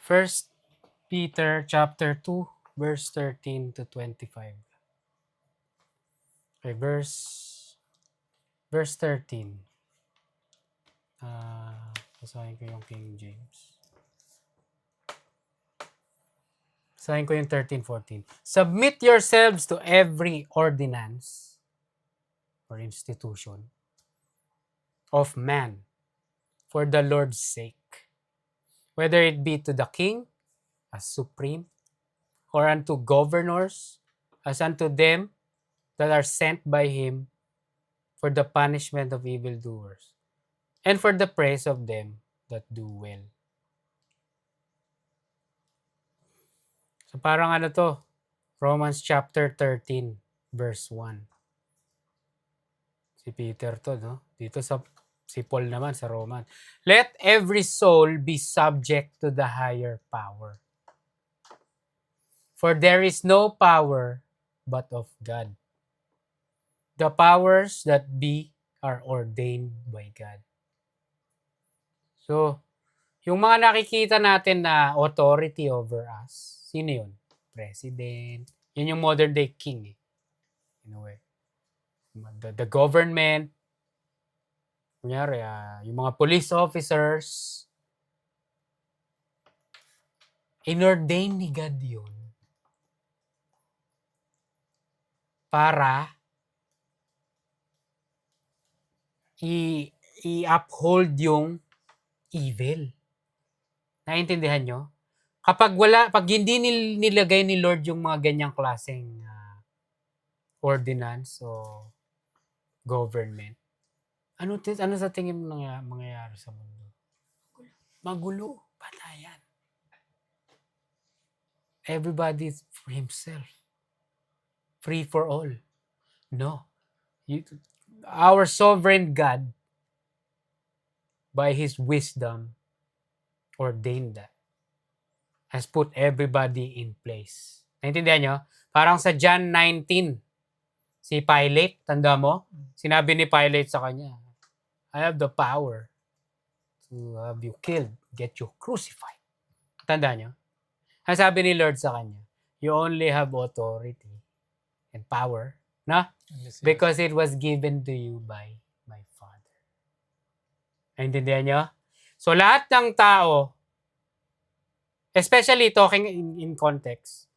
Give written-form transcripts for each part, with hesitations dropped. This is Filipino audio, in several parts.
First Peter chapter 2, verse 13 to 25. Okay, verse 13. Basahin ko yung King James. Basahin ko yung 13-14. Submit yourselves to every ordinance or institution of man for the Lord's sake, whether it be to the king as supreme, or unto governors as unto them that are sent by him for the punishment of evildoers, and for the praise of them that do well. So parang ano to, Romans chapter 13, verse 1. Si Peter to, no? Dito si Paul naman sa Roman. Let every soul be subject to the higher power. For there is no power but of God. The powers that be are ordained by God. So, yung mga nakikita natin na authority over us, sino yun? President. Yun yung modern day king. In a way. The government, kunyari, yung mga police officers, inordain ni God yun para i-uphold yung evil. Naintindihan nyo? Pag hindi nilagay ni Lord yung mga ganyang klaseng ordinance o government, ano sa tingin mo mangyayari sa mundo? Magulo. Patayan. Everybody for himself. Free for all. No. Our sovereign God, by His wisdom, ordained that. Has put everybody in place. Naintindihan nyo? Parang sa John 19, si Pilate, tanda mo? Sinabi ni Pilate sa kanya, I have the power to have you killed, get you crucified. Tanda nyo? Ang sabi ni Lord sa kanya, you only have authority and power, na? Yes. Because it was given to you by my Father. Naintindihan nyo? So lahat ng tao, especially talking in context,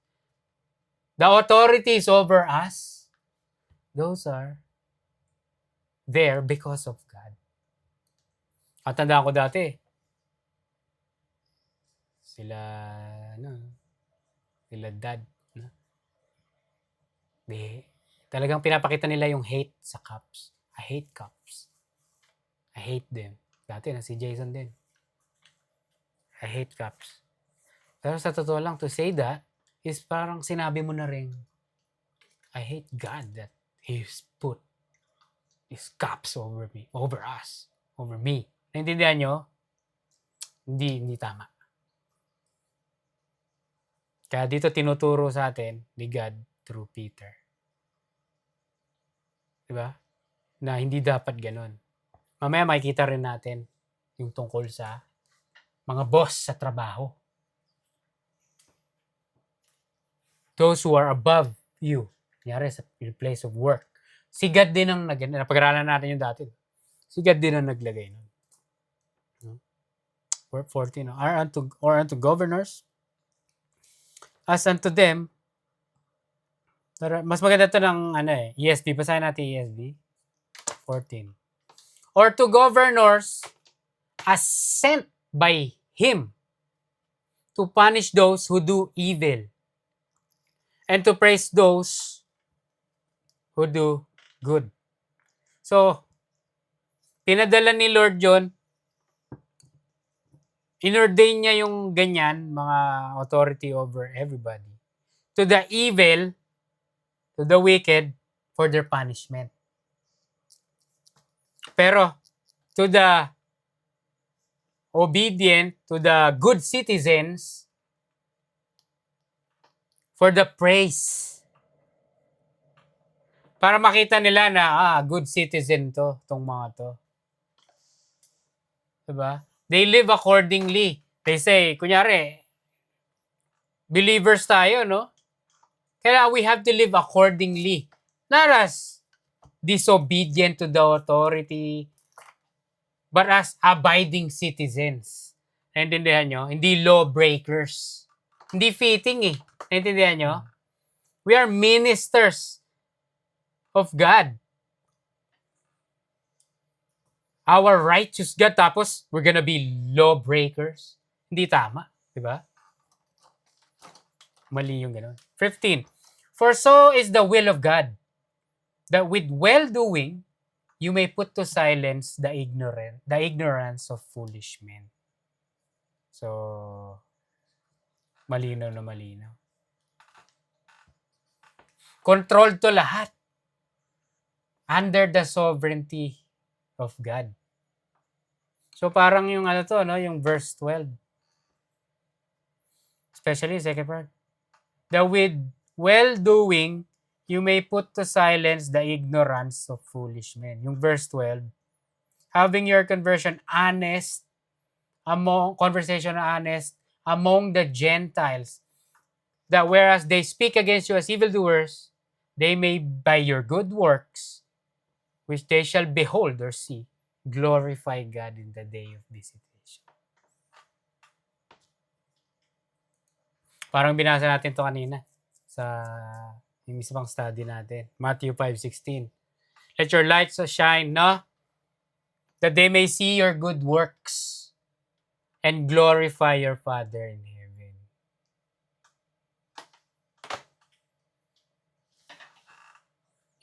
the authorities over us, those are there because of God. At tandaan ko dati, sila dad, no? Talagang pinapakita nila yung hate sa cops. I hate cops. I hate them. Dati na si Jason din. I hate cops. Pero sa totoo lang, to say that, is parang sinabi mo na rin, I hate God that He's put His cops over me, over us, over me. Naintindihan nyo? Hindi tama. Kaya dito tinuturo sa atin ni God through Peter. Diba? Na hindi dapat ganun. Mamaya makikita rin natin yung tungkol sa mga boss sa trabaho. Those who are above you. Kunyari sa place of work. Si God din ang napag-aralan natin yung dati. Si God din ang naglagay nun. 14, or unto governors, as unto them, mas maganda ito ng ESV. Basahin natin ESV. 14. Or to governors as sent by Him to punish those who do evil and to praise those who do good. So, pinadala ni Lord John, inordain niya yung ganyan, mga authority over everybody, to the evil, to the wicked, for their punishment. Pero, to the obedient, to the good citizens, for the praise. Para makita nila na, good citizen tong mga to. Diba? They live accordingly. They say, kunyari, Believers tayo, no? Kaya we have to live accordingly. Not as disobedient to the authority, but as abiding citizens. Naintindihan nyo? Hindi lawbreakers. Hindi fitting eh. Naintindihan nyo? We are ministers of God. Our righteous God, tapos we're gonna be lawbreakers. Hindi tama. Diba? Mali yung gano'n. 15. For so is the will of God, that with well-doing, you may put to silence the ignorance of foolish men. So, malinaw na malinaw. Controlled to lahat under the sovereignty of God. So, parang yung ano to, no? Yung verse 12. Especially second part. That with well-doing, you may put to silence the ignorance of foolish men. Yung verse 12, having your conversation honest, conversation honest among the Gentiles, that whereas they speak against you as evildoers, they may by your good works, which they shall behold or see, glorify God in the day of visitation. Parang binasa natin to kanina sa yung isa pang study natin. Matthew 5:16. Let your light so shine, no? That they may see your good works and glorify your Father in heaven.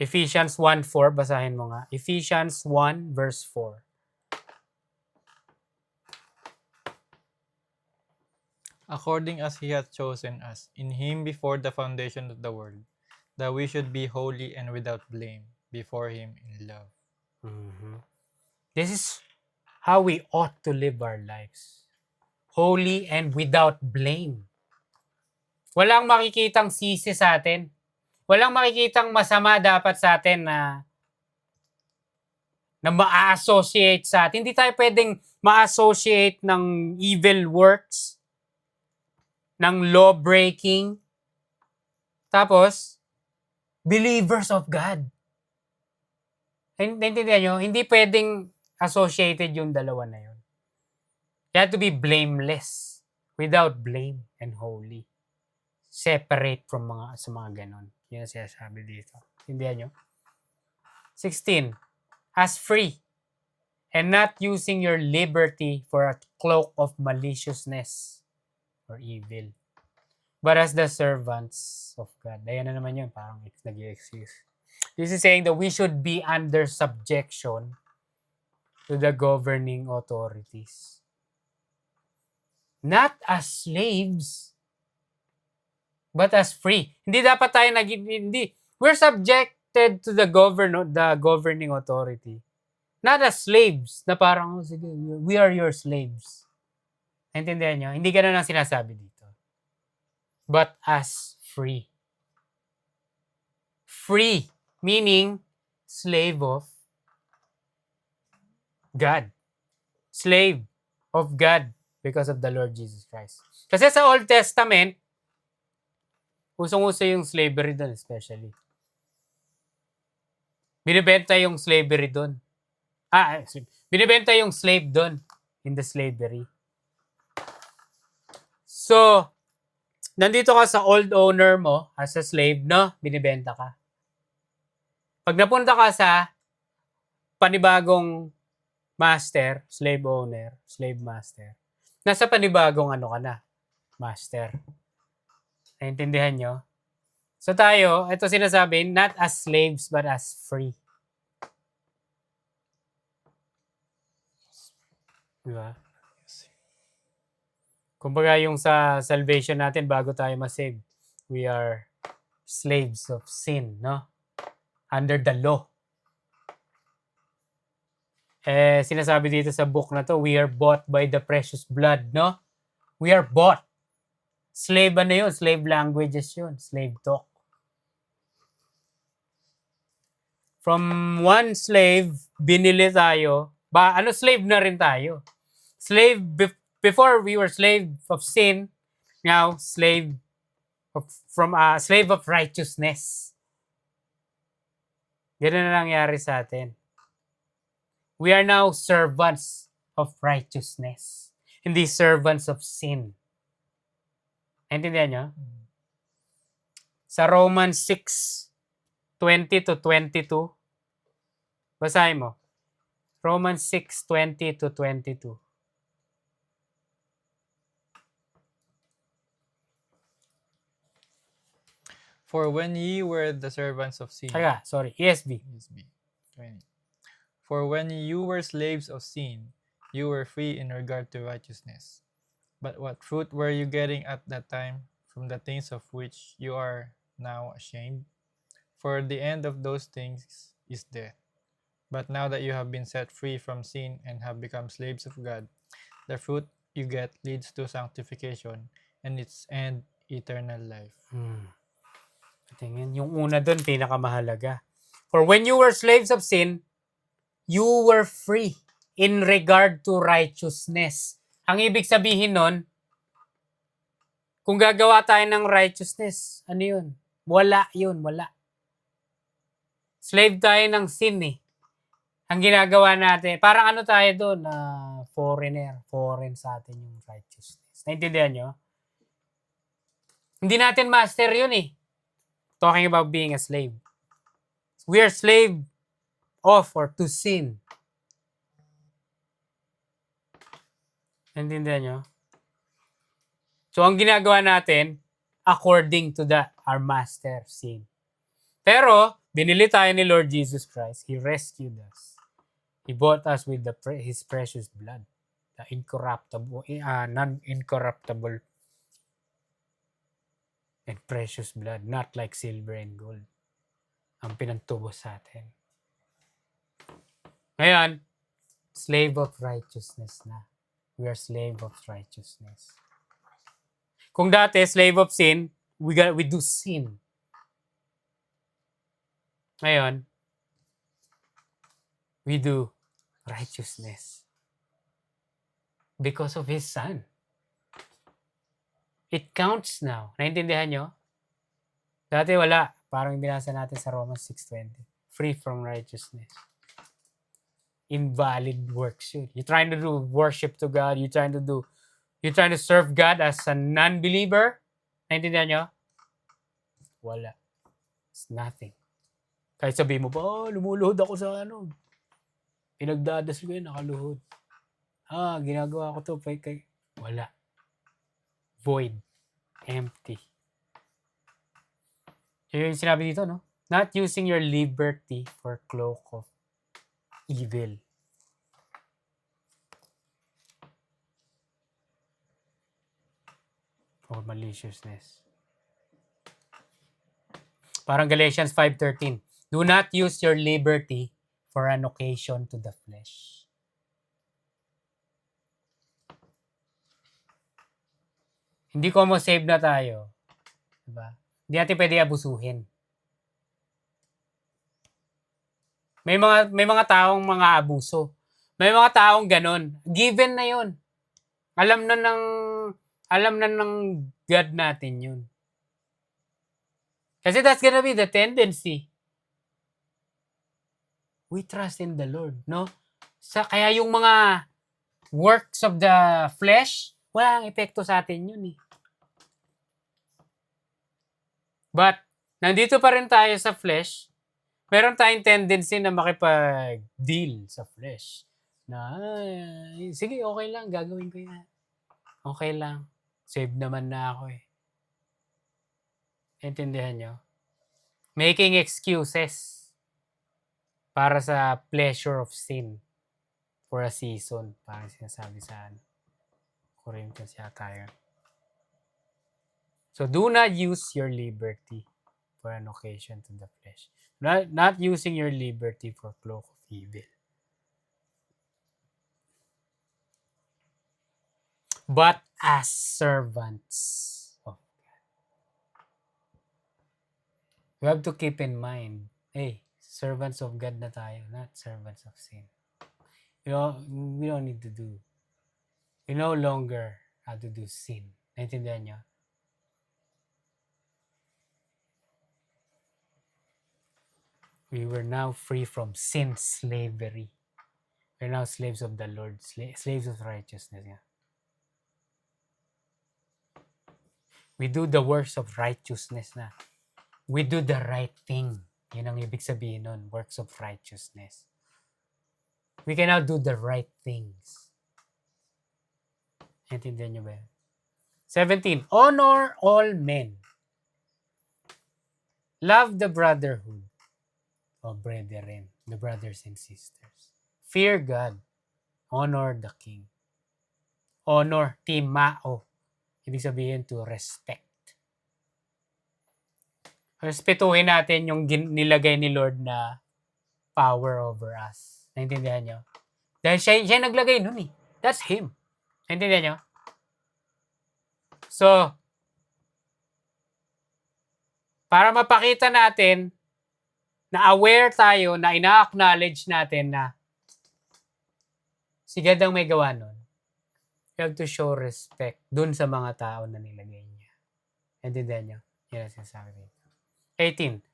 Ephesians 1:4, basahin mo nga. Ephesians 1 verse 4. According as he hath chosen us in him before the foundation of the world, that we should be holy and without blame before him in love. Mm-hmm. This is how we ought to live our lives. Holy and without blame. Walang makikitang sisi sa atin. Walang makikitang masama dapat sa atin na ma-associate sa atin. Hindi tayo pwedeng ma-associate ng evil works, ng law breaking, tapos believers of God. Naintindihan nyo? Hindi pwedeng associated yung dalawa na yun. You have to be blameless, without blame and holy. Separate from sa mga ganon. Yun ang sinasabi dito. Naintindihan nyo? 16. As free, and not using your liberty for a cloak of maliciousness or evil, but as the servants of God. Ayan na naman yun, parang nag-i-excuse. This is saying that we should be under subjection to the governing authorities. Not as slaves, but as free. Hindi dapat tayo hindi. We're subjected to the governing authority. Not as slaves, na parang, sige, we are your slaves. Naintindihan nyo? Hindi ganun ang sinasabi dito. But as free. Free, meaning slave of God. Slave of God because of the Lord Jesus Christ. Kasi sa Old Testament, usong-uso yung slavery doon especially. Binibenta yung slavery doon. Binibenta yung slave doon in the slavery. So, nandito ka sa old owner mo as a slave, no? Binibenta ka. Pag napunta ka sa panibagong master, slave owner, slave master, nasa panibagong ano ka na, master. Naintindihan nyo? So tayo, ito sinasabi, not as slaves but as free. Diba? Kumbaga yung sa salvation natin, bago tayo ma-save, we are slaves of sin, no? Under the law. Sinasabi dito sa book na to, we are bought by the precious blood, no? We are bought. Slave ano yun? Slave languages yun. Slave talk. From one slave, binili tayo. Slave na rin tayo. Slave, before we were slave of sin, now slave from a slave of righteousness. Ganun na nangyari sa atin. We are now servants of righteousness. Hindi servants of sin. Naintindihan nyo? Sa Romans 6:20 to 22, basahin mo. Romans 6:20 to 22. For when ye were the servants of sin, ESV. ESV 20. For when you were slaves of sin, you were free in regard to righteousness. But what fruit were you getting at that time from the things of which you are now ashamed? For the end of those things is death. But now that you have been set free from sin and have become slaves of God, the fruit you get leads to sanctification, and its end, eternal life. Tingin, yung una doon, pinakamahalaga. For when you were slaves of sin, you were free in regard to righteousness. Ang ibig sabihin nun, kung gagawa tayo ng righteousness, ano yun? Wala yun, wala. Slave tayo ng sin eh. Ang ginagawa natin, parang ano tayo doon, foreign sa atin yung righteousness. Naintindihan nyo? Hindi natin master yun eh. Talking about being a slave. We are slave of or to sin. Naintindihan nyo? So, ang ginagawa natin, according to that, our master, sin. Pero, binili tayo ni Lord Jesus Christ. He rescued us. He bought us with His precious blood. The incorruptible, non-incorruptible and precious blood. Not like silver and gold. Ang pinantubos sa atin. Ngayon, slave of righteousness na. We are slave of righteousness. Kung dati, slave of sin, we do sin. Ngayon, we do righteousness. Because of His Son. It counts now. Naintindihan nyo? Dati wala. Parang binasa natin sa Romans 6:20. Free from righteousness. Invalid works yun. You're trying to do worship to God. You're trying to serve God as a non-believer. Naintindihan nyo? Wala. It's nothing. Kahit sabihin mo pa, lumuluhod ako sa ano. Pinagdadasal ko yun, nakaluhod. Ginagawa ko to. Wala. Void. Empty. Yung sinabi dito, no? Not using your liberty for cloak of evil. Or maliciousness. Parang Galatians 5:13. Do not use your liberty for an occasion to the flesh. Hindi ko mo save na tayo. Diba? Hindi natin pwede abusuhin. May mga taong mga abuso. May mga taong ganon. Given na yun. Alam na ng God natin yun. Kasi that's gonna be the tendency. We trust in the Lord, no? Kaya yung mga works of the flesh, walang epekto sa atin yun eh. But, nandito pa rin tayo sa flesh, meron tayong tendency na makipag-deal sa flesh. Na, sige, okay lang, gagawin ko yan. Okay lang. Save naman na ako eh. Intindihan nyo? Making excuses para sa pleasure of sin for a season. Parang sinasabi sa Corinthians yata yun. So, do not use your liberty for an occasion to the flesh. Not using your liberty for cloak of evil. But as servants of God. You have to keep in mind, hey, servants of God na tayo, not servants of sin. We don't need to do. We no longer have to do sin. Naintindihan nyo? We were now free from sin slavery. We're now slaves of the Lord, slaves of righteousness. Yeah. We do the works of righteousness na. We do the right thing. Yun ang ibig sabihin nun, works of righteousness. We can now do the right things. Naintindihan nyo ba yan? 17. Honor all men. Love the brotherhood of brethren, the brothers and sisters. Fear God. Honor the king. Honor, timao. Ibig sabihin to respect. Respetuhin natin yung nilagay ni Lord na power over us. Naintindihan nyo? Dahil siya naglagay nun eh. That's Him. Naintindihan nyo? So, para mapakita natin na aware tayo, na ina-acknowledge natin na si God ang may gawa nun, you have to show respect dun sa mga tao na nilagay niya. Naintindihan nyo? Yan ang sinasabi dito. 18.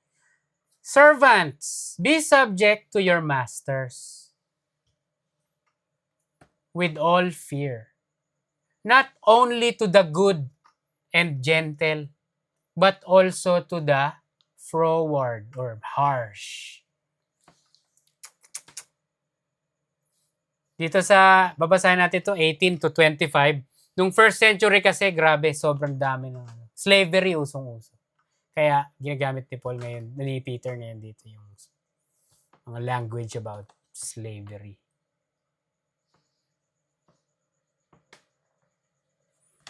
Servants, be subject to your masters with all fear, not only to the good and gentle, but also to the froward or harsh. Dito sa, babasahin natin ito, 18 to 25. Nung first century kasi, grabe, sobrang dami ng slavery, usong-uso. Kaya ginagamit ni Paul ngayon, ni Peter ngayon dito yung mga language about slavery.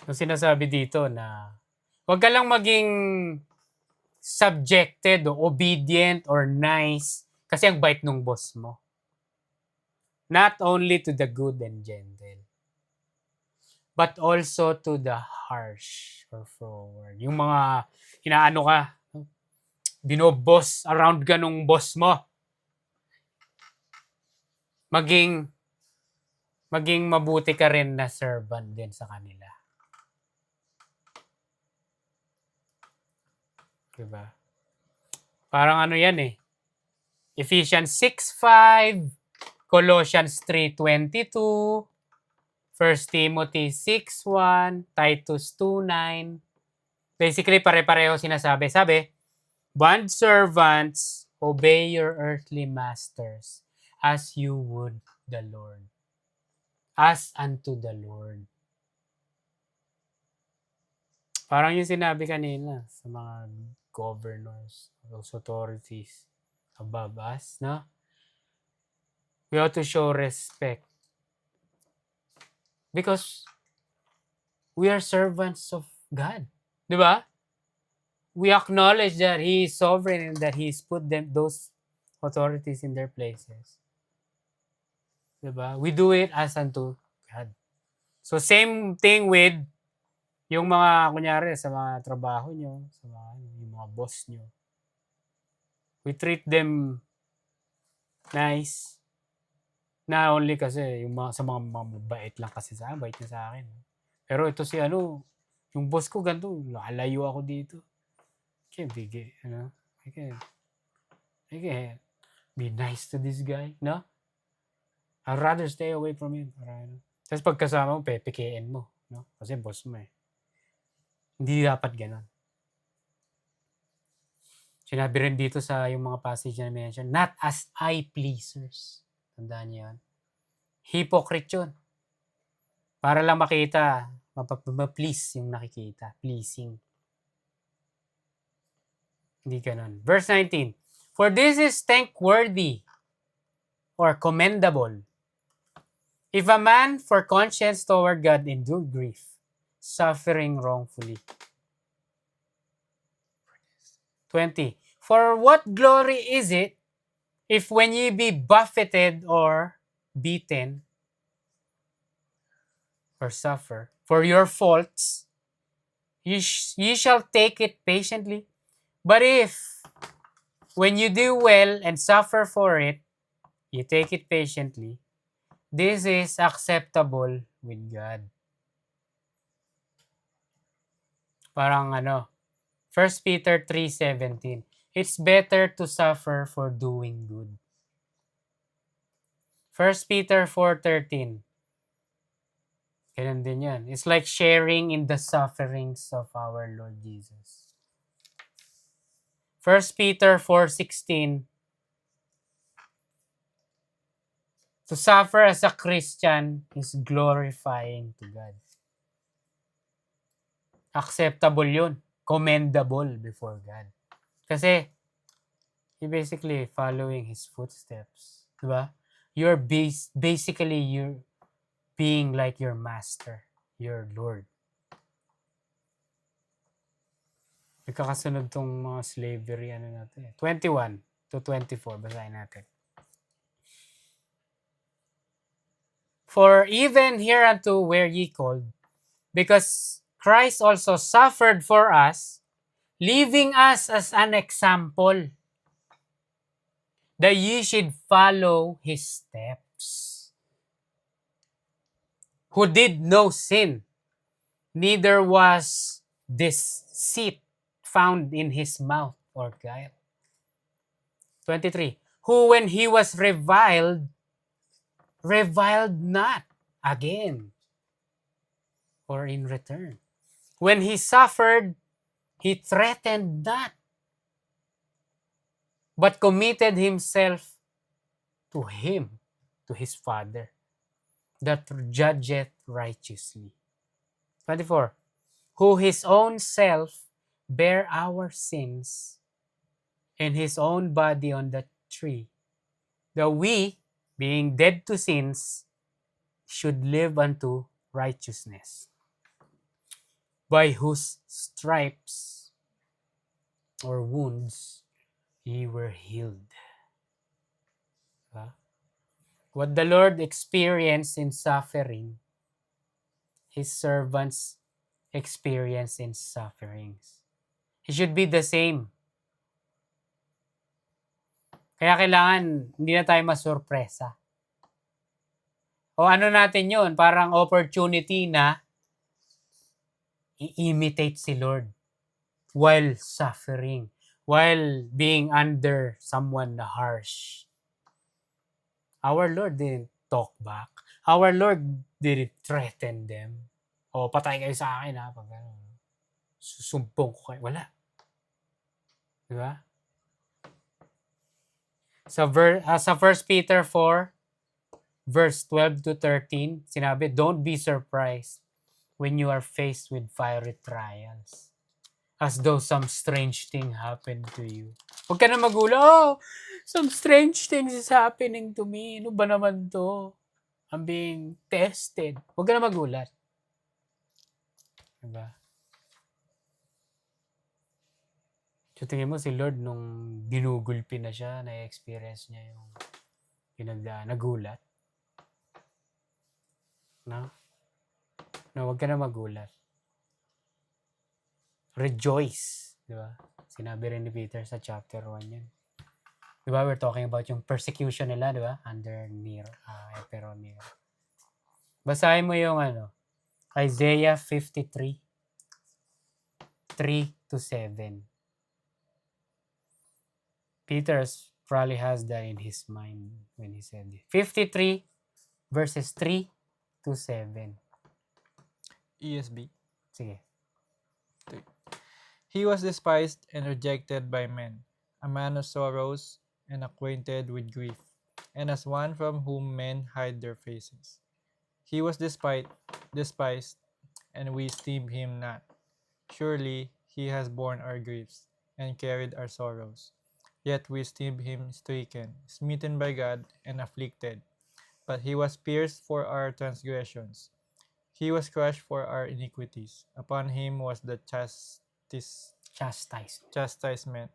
Yung sinasabi dito na huwag ka lang maging subjected o obedient or nice kasi ang bait nung boss mo. Not only to the good and gentle, but also to the harsh or forward. Yung mga inaano ka, binoboss around ka nung boss mo. Maging mabuti ka rin na servant din sa kanila. Diba? Parang ano yan eh. Ephesians 6:5, Colossians 3:22, 1 Timothy 6:1, Titus 2:9. Basically, pare-pareho sinasabi. Sabi, bond servants, obey your earthly masters as you would the Lord. As unto the Lord. Parang yung sinabi kanina sa mga governors, those authorities above us, no? We ought to show respect. Because we are servants of God. Di ba? We acknowledge that He is sovereign and that He's put those authorities in their places. Di ba? We do it as unto God. So same thing with yung mga, kunyari, sa mga trabaho nyo, sa yung mga boss nyo. We treat them nice. Not only kasi yung sa mga mabait lang kasi sa akin, bait niya sa akin. Pero ito si yung boss ko ganito, lalayo ako dito. Can't be gay, I can't be nice to this guy, no? I'd rather stay away from him. Tapos pagkasama mo, pepekein mo, no? Kasi boss mo eh. Hindi dapat ganon. Sinabi rin dito sa yung mga passage na mention, not as eye pleasers. Tandaan niyo yan. Hypocrite yun. Para lang makita, ma-please yung nakikita. Pleasing. Hindi ganon. Verse 19. For this is thankworthy or commendable if a man for conscience toward God endure grief, suffering wrongfully. 20. For what glory is it if when ye be buffeted or beaten or suffer for your faults, ye shall take it patiently? But if when you do well and suffer for it, you take it patiently, this is acceptable with God. Parang 1 Peter 3:17. It's better to suffer for doing good. 1 Peter 4:13. Ganun din yan. It's like sharing in the sufferings of our Lord Jesus. 1 Peter 4:16. To suffer as a Christian is glorifying to God. Acceptable yun. Commendable before God. Kasi, you basically following His footsteps. Diba? You're basically you're being like your master, your Lord. Nagkakasunod tong mga slavery, 21 to 24, basahin natin. For even hereunto were ye called, because Christ also suffered for us, leaving us as an example, that ye should follow his steps. Who did no sin, neither was deceit found in his mouth or guile. 23. Who when he was reviled not again or in return. When he suffered, he threatened not, but committed himself to him, to his Father, that judgeth righteously. 24. Who his own self bare our sins in his own body on the tree, that we, being dead to sins, should live unto righteousness, by whose stripes or wounds ye were healed. What the Lord experienced in suffering, his servants experience in sufferings. It should be the same. Kaya kailangan hindi na tayo masurpresa. O ano natin yun, parang opportunity na i-imitate si Lord while suffering, while being under someone na harsh. Our Lord didn't talk back. Our Lord didn't threaten them. O, patay kayo sa akin ha. Pag susumpong ko kayo. Wala. Diba? Sa 1 Peter 4, verse 12 to 13, sinabi, don't be surprised when you are faced with fiery trials, as though some strange thing happened to you. Huwag ka na magulo, oh, some strange things is happening to me. Ano ba naman to? I'm being tested. Huwag ka na magulat. Diba? So, tingin mo si Lord nung ginugulpi na siya, na-experience niya yung nagulat. No? No, huwag ka na magulat. Rejoice. Diba? Sinabi rin ni Peter sa chapter 1 yan. Diba? We're talking about yung persecution nila, diba? Under Emperor Nero. Basahin mo yung Isaiah 53, 3 to 7. Peter probably has that in his mind when he said it. 53 verses 3 to 7. ESB. Sige. He was despised and rejected by men, a man of sorrows and acquainted with grief, and as one from whom men hide their faces. He was despised, and we esteemed him not. Surely he has borne our griefs and carried our sorrows. Yet we esteemed him stricken, smitten by God, and afflicted. But he was pierced for our transgressions. He was crushed for our iniquities. Upon him was the chastisement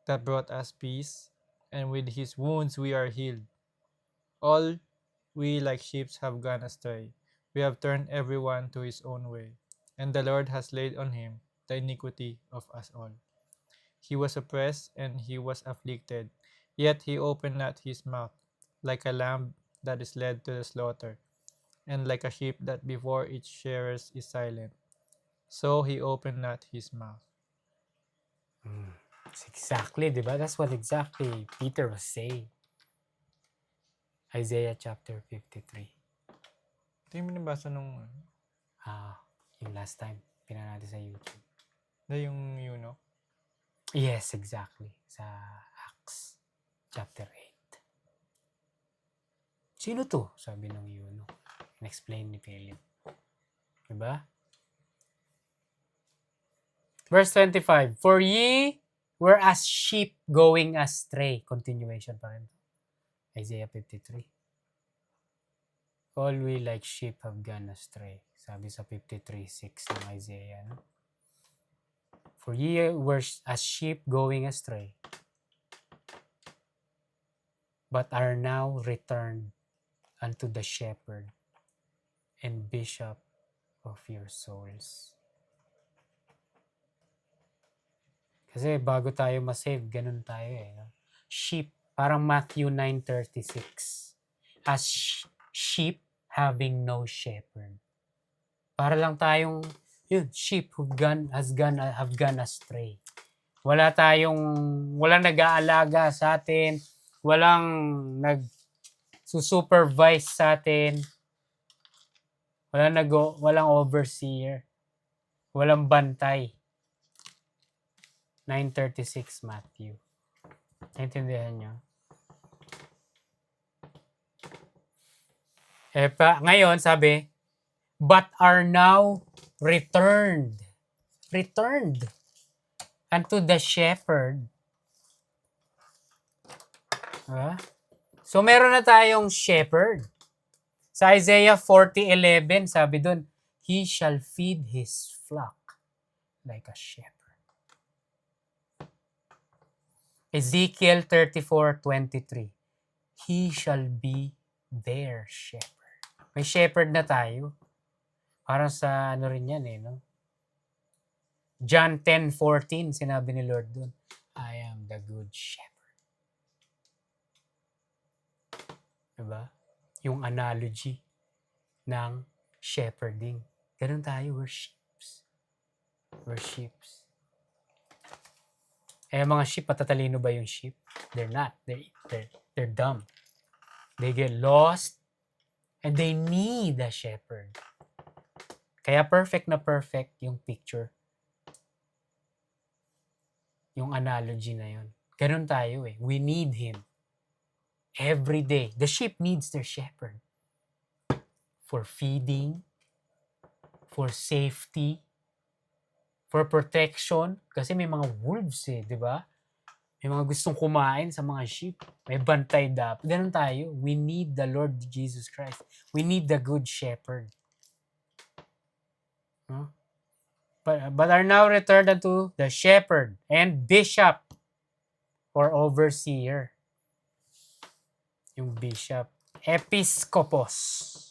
that brought us peace, and with his wounds we are healed. All we like sheep have gone astray. We have turned everyone to his own way, and the Lord has laid on him the iniquity of us all. He was oppressed and he was afflicted, yet he opened not his mouth. Like a lamb that is led to the slaughter, and like a sheep that before its shearers is silent, so he opened not his mouth. Exactly, di ba? That's what exactly Peter was saying. Isaiah chapter 53. Ito yung binabasa nung, Yung last time, pinanood natin sa YouTube. yung eunuch. Yes, exactly. Sa Acts chapter 8. Sino to? Sabi ng eunuch. In-explain ni Philip. Diba? Verse 25. For ye were as sheep going astray. Continuation pa rin. Isaiah 53. All we like sheep have gone astray. Sabi sa 53:6 ng Isaiah. No? For ye were as sheep going astray, but are now returned unto the shepherd and bishop of your souls. Kasi bago tayo masave, ganun tayo eh. No? Sheep, parang Matthew 9:36. As sheep having no shepherd. Para lang tayong sheep have gone astray. Walang nag-aalaga sa atin, walang nag-supervise sa atin, walang overseer, walang bantay. 9:36 Matthew. Naintindihan nyo? Ngayon sabi, but are now returned unto the shepherd. So meron na tayong shepherd. Sa Isaiah 40:11, sabi dun, he shall feed his flock like a shepherd. Ezekiel 34:23, he shall be their shepherd. May shepherd na tayo. Parang sa rin yan eh, no? John 10:14, sinabi ni Lord dun, I am the good shepherd. Diba? Yung analogy ng shepherding. Ganun tayo, we're sheeps. We're sheeps. Mga sheep, patatalino ba yung sheep? They're not. They're dumb. They get lost and they need a shepherd. Kaya perfect na perfect yung picture. Yung analogy na yun. Ganun tayo eh. We need him. Every day. The sheep needs their shepherd. For feeding, for safety, for protection. Kasi may mga wolves eh, di ba? May mga gustong kumain sa mga sheep. May bantay dapat. Ganun tayo. We need the Lord Jesus Christ. We need the good shepherd. Huh? But are now returned unto the shepherd and bishop or overseer. Yung bishop. Episkopos.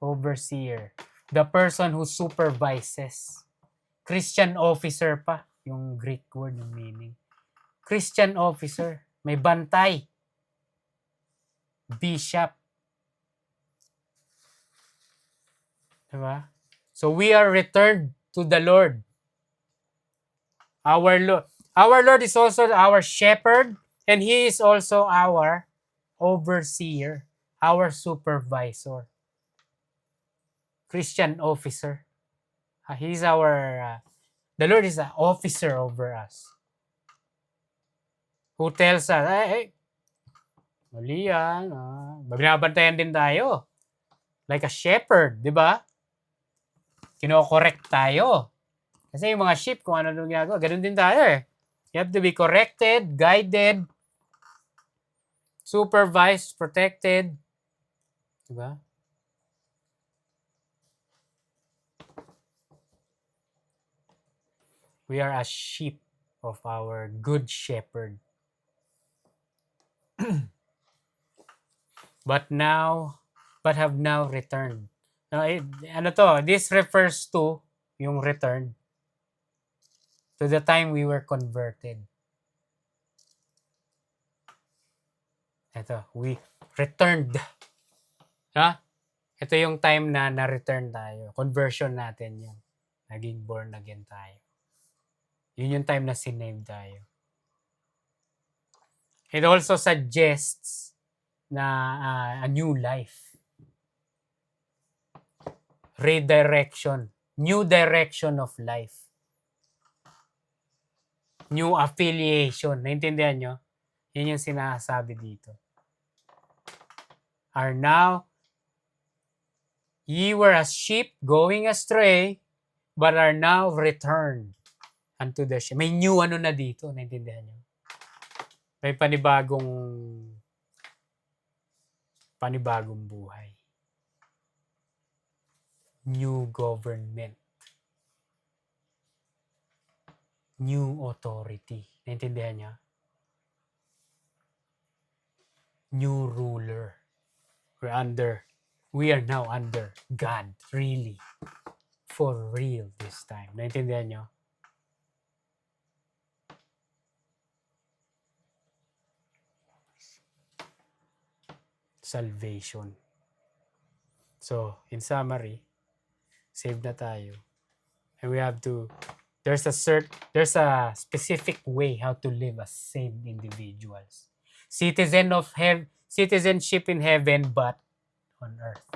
Overseer. The person who supervises. Christian officer pa. Yung Greek word, yung meaning. Christian officer. May bantay. Bishop. Diba? So we are returned to the Lord. Our Lord is also our shepherd, and He is also our overseer, our supervisor. Christian officer. He's our, the Lord is an officer over us. Who tells us, hey, mali yan. Binabantayan din tayo. Like a shepherd, di ba? Kino-correct tayo. Kasi yung mga sheep, kung ano nung ginagawa, ganun din tayo eh. You have to be corrected, guided, supervised, protected. Diba? We are a sheep of our good shepherd. but have now returned. Now, this refers to yung return to the time we were converted. We returned. Ito yung time na na-return tayo. Conversion natin yun. Naging born again tayo. Yun yung time na sinave tayo. It also suggests na a new life. Redirection. New direction of life. New affiliation. Naintindihan nyo? Yun yung sinasabi dito. Are now, ye were as sheep going astray, but are now returned unto the sheep. May new ano na dito. Naintindihan nyo? May panibagong buhay. New government. New authority. Naintindihan niya? New ruler. We are now under God. Really. For real this time. Naintindihan niyo? Salvation. So, in summary, saved na tayo. And we have to, there's a specific way how to live as saved individuals. Citizenship in heaven, but on earth.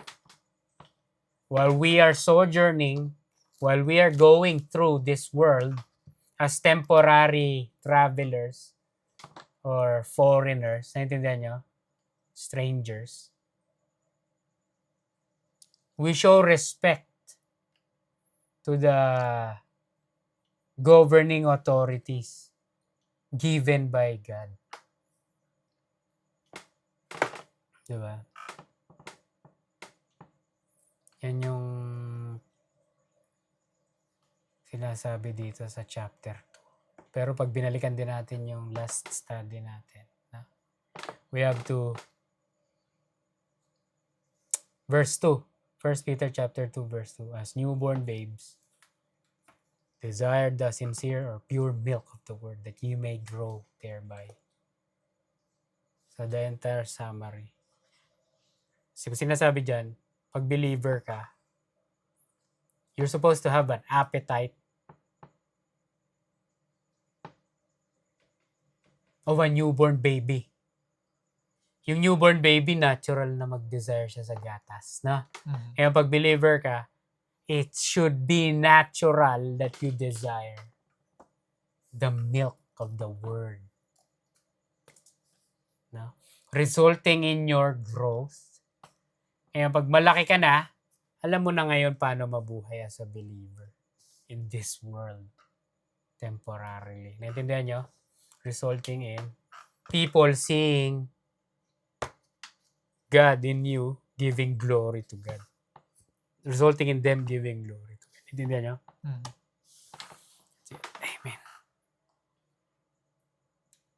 While we are sojourning, while we are going through this world as temporary travelers or foreigners, naintindihan nyo? Strangers. We show respect to the governing authorities given by God. Diba? Yan yung sinasabi dito sa chapter 2. Pero pag binalikan din natin yung last study natin, we have to verse 2. 1 Peter chapter 2 verse 2. As newborn babes, desire the sincere or pure milk of the word that you may grow thereby. So the entire summary. Sinasabi dyan, pag believer ka, you're supposed to have an appetite of a newborn baby. Yung newborn baby, natural na mag-desire siya sa gatas, na? Kaya pag believer ka, it should be natural that you desire the milk of the word. No? Resulting in your growth. Kaya pag malaki ka na, alam mo na ngayon paano mabuhay as a believer in this world temporarily. Naintindihan nyo? Resulting in people seeing God in you, giving glory to God. Resulting in them giving glory to God. Naintindihan nyo?